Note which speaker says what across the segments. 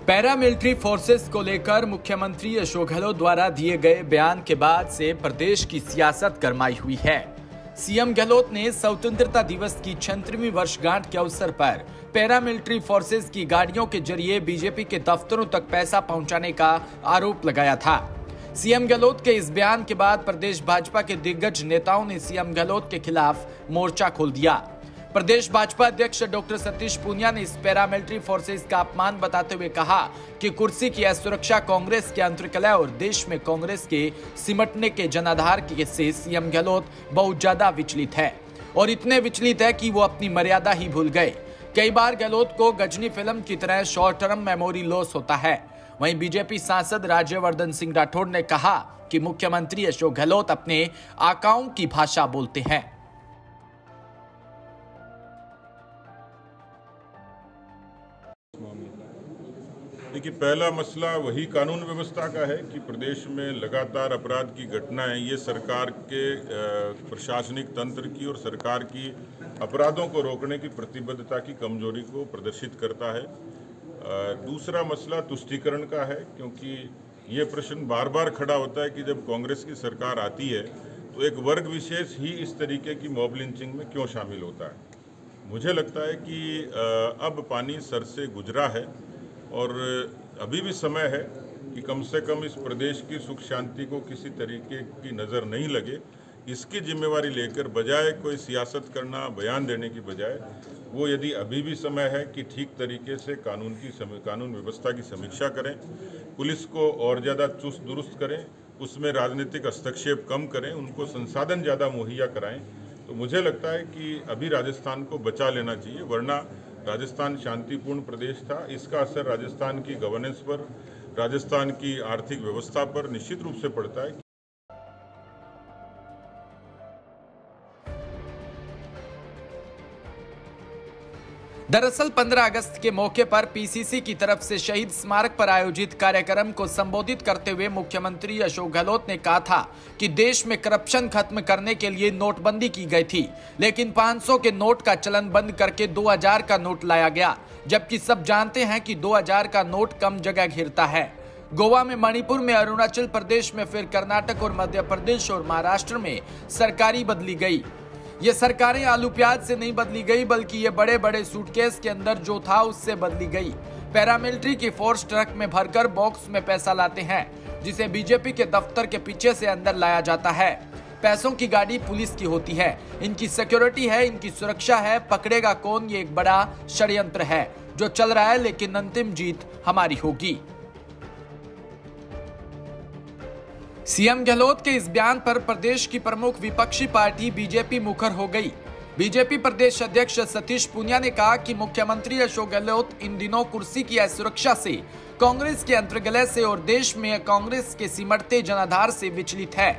Speaker 1: Paramilitary forces को लेकर मुख्यमंत्री अशोक गहलोत द्वारा दिए गए बयान के बाद से प्रदेश की सियासत गरमाई हुई है। सीएम गहलोत ने स्वतंत्रता दिवस की 36वीं वर्षगांठ के अवसर पर पैरामिलिट्री फोर्सेस की गाड़ियों के जरिए बीजेपी के दफ्तरों तक पैसा पहुंचाने का आरोप लगाया था। सीएम गहलोत के इस बयान के बाद प्रदेश भाजपा के दिग्गज नेताओं ने सीएम गहलोत के खिलाफ मोर्चा खोल दिया। प्रदेश भाजपा अध्यक्ष डॉक्टर सतीश पूनिया ने इस पैरामिलिट्री फोर्सेस का अपमान बताते हुए कहा कि कुर्सी की असुरक्षा कांग्रेस के अंतर्कलह और देश में कांग्रेस के सिमटने के जनाधार से सीएम गहलोत बहुत ज्यादा विचलित है और इतने विचलित है कि वो अपनी मर्यादा ही भूल गए। कई बार गहलोत को गजनी फिल्म की तरह शॉर्ट टर्म मेमोरी लॉस होता है। वहीं बीजेपी सांसद राज्यवर्धन सिंह राठौड़ ने कहा कि मुख्यमंत्री अशोक गहलोत अपने आकाओं की भाषा बोलते हैं।
Speaker 2: देखिए, पहला मसला वही कानून व्यवस्था का है कि प्रदेश में लगातार अपराध की घटनाएं ये सरकार के प्रशासनिक तंत्र की और सरकार की अपराधों को रोकने की प्रतिबद्धता की कमजोरी को प्रदर्शित करता है। दूसरा मसला तुष्टीकरण का है, क्योंकि ये प्रश्न बार बार खड़ा होता है कि जब कांग्रेस की सरकार आती है तो एक वर्ग विशेष ही इस तरीके की मॉब लिंचिंग में क्यों शामिल होता है। मुझे लगता है कि अब पानी सर से गुजरा है और अभी भी समय है कि कम से कम इस प्रदेश की सुख शांति को किसी तरीके की नज़र नहीं लगे। इसकी जिम्मेवारी लेकर बजाय कोई सियासत करना, बयान देने की बजाय वो यदि अभी भी समय है कि ठीक तरीके से कानून व्यवस्था की समीक्षा करें, पुलिस को और ज़्यादा चुस्त दुरुस्त करें, उसमें राजनीतिक हस्तक्षेप कम करें, उनको संसाधन ज़्यादा मुहैया कराएं, तो मुझे लगता है कि अभी राजस्थान को बचा लेना चाहिए। वरना राजस्थान शांतिपूर्ण प्रदेश था, इसका असर राजस्थान की गवर्नेंस पर, राजस्थान की आर्थिक व्यवस्था पर निश्चित रूप से पड़ता है।
Speaker 1: दरअसल 15 अगस्त के मौके पर पीसीसी की तरफ से शहीद स्मारक पर आयोजित कार्यक्रम को संबोधित करते हुए मुख्यमंत्री अशोक गहलोत ने कहा था कि देश में करप्शन खत्म करने के लिए नोटबंदी की गई थी, लेकिन 500 के नोट का चलन बंद करके 2000 का नोट लाया गया, जबकि सब जानते हैं कि 2000 का नोट कम जगह घेरता है। गोवा में, मणिपुर में, अरुणाचल प्रदेश में, फिर कर्नाटक और मध्य प्रदेश और महाराष्ट्र में सरकारी बदली गई। ये सरकारें आलू प्याज से नहीं बदली गई, बल्कि ये बड़े बड़े सूटकेस के अंदर जो था उससे बदली गई। पैरामिलिट्री की फोर्स ट्रक में भरकर बॉक्स में पैसा लाते हैं, जिसे बीजेपी के दफ्तर के पीछे से अंदर लाया जाता है। पैसों की गाड़ी पुलिस की होती है, इनकी सिक्योरिटी है, इनकी सुरक्षा है। पकड़ेगा कौन, ये एक बड़ा षड्यंत्र है जो चल रहा है, लेकिन अंतिम जीत हमारी होगी। सीएम गहलोत के इस बयान पर प्रदेश की प्रमुख विपक्षी पार्टी बीजेपी मुखर हो गई। बीजेपी प्रदेश अध्यक्ष सतीश पूनिया ने कहा कि मुख्यमंत्री अशोक गहलोत इन दिनों कुर्सी की असुरक्षा से, कांग्रेस के अंतर्कलह से और देश में कांग्रेस के सिमटते जनाधार से विचलित है।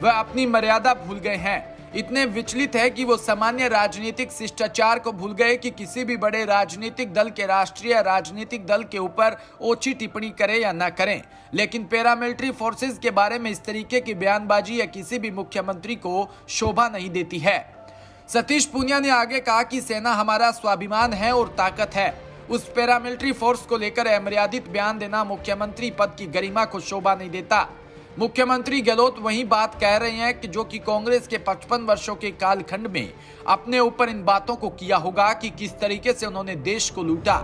Speaker 1: वह अपनी मर्यादा भूल गए हैं। इतने विचलित है कि वो सामान्य राजनीतिक शिष्टाचार को भूल गए कि किसी भी बड़े राजनीतिक दल के राष्ट्रीय राजनीतिक दल के ऊपर ओछी टिप्पणी करें या ना करें, लेकिन पैरामिलिट्री फोर्सेस के बारे में इस तरीके की बयानबाजी या किसी भी मुख्यमंत्री को शोभा नहीं देती है। सतीश पूनिया ने आगे कहा कि सेना हमारा स्वाभिमान है और ताकत है। उस पैरामिलिट्री फोर्स को लेकर अमर्यादित बयान देना मुख्यमंत्री पद की गरिमा को शोभा नहीं देता। मुख्यमंत्री गहलोत वही बात कह रहे हैं कि जो कि कांग्रेस के 55 वर्षों के कालखंड में अपने ऊपर इन बातों को किया होगा कि किस तरीके से उन्होंने देश को लूटा,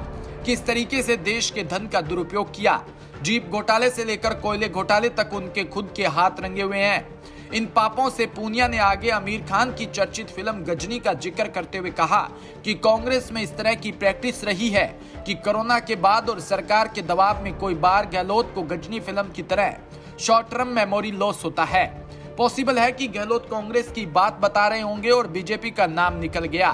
Speaker 1: किस तरीके से देश के धन का दुरुपयोग किया। जीप घोटाले से लेकर कोयले घोटाले तक उनके खुद के हाथ रंगे हुए हैं। इन पापों से पूनिया ने आगे आमिर खान की चर्चित फिल्म गजनी का जिक्र करते हुए कहा कि कांग्रेस में इस तरह की प्रैक्टिस रही है कि कोरोना के बाद और सरकार के दबाव में कोई बार गहलोत को गजनी फिल्म की तरह शॉर्ट टर्म मेमोरी लॉस होता है। पॉसिबल है कि गहलोत कांग्रेस की बात बता रहे होंगे और बीजेपी का नाम निकल गया।